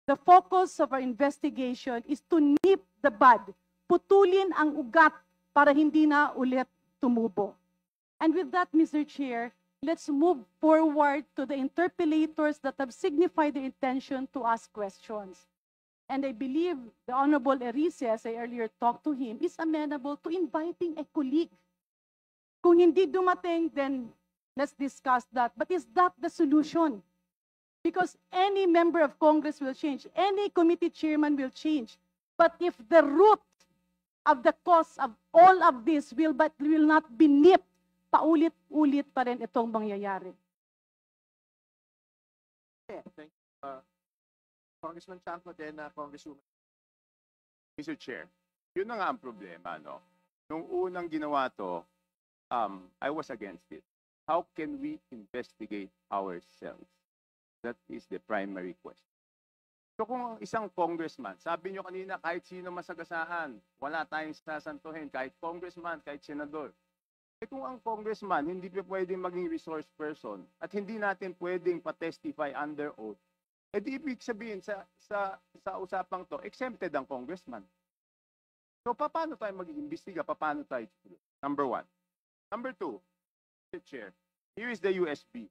the focus of our investigation is to nip the bud, putulin ang ugat para hindi na ulit tumubo. And with that, Mr. Chair, let's move forward to the interpellators that have signified their intention to ask questions. And I believe the Honorable Erice, as I earlier talked to him, is amenable to inviting a colleague. Kung hindi dumating, then let's discuss that. But is that the solution? Because any member of Congress will change, any committee chairman will change. But if the root of the cause of all of this will not be nipped, paulit-ulit pa rin itong mangyayari. Thank you. Congressman Chanco, then Congresswoman. Mr. Chair, yun na nga ang problema, no? Nung unang ginawa to, I was against it. How can we investigate ourselves? That is the primary question. So kung isang congressman, sabi nyo kanina, kahit sino masagasaan, wala tayong sasantuhin, kahit congressman, kahit senador. Eh kung ang congressman hindi pa pwedeng maging resource person at hindi natin pwedeng pa-testify under oath, eh di ibig sabihin sa usapang to, exempted ang congressman. So paano tayo mag-iimbestiga? Paano tayo? Number one. Number two, Mr. Chair, here is the USB.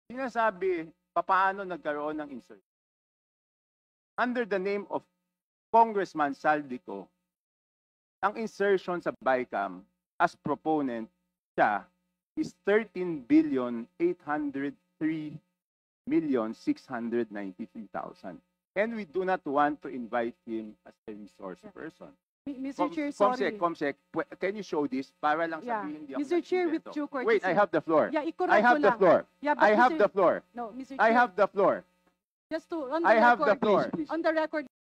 Sinasabi, paano nagkaroon ng insert? Under the name of Congressman Saldico, ang insertion sa BICAM as proponent siya is 13,803,693,000. And we do not want to invite him as a resource person. Mr. Chair, sorry. Comsec, can you show this? Para lang sabihin hindi ako Mr. Chair, with nag-invento. due courtesy. Wait, I have the floor. Yeah, I have the floor. Yeah, but I have the floor. No, Mr. Chair. I have the floor. Just to, on the I have record, the floor. on the record,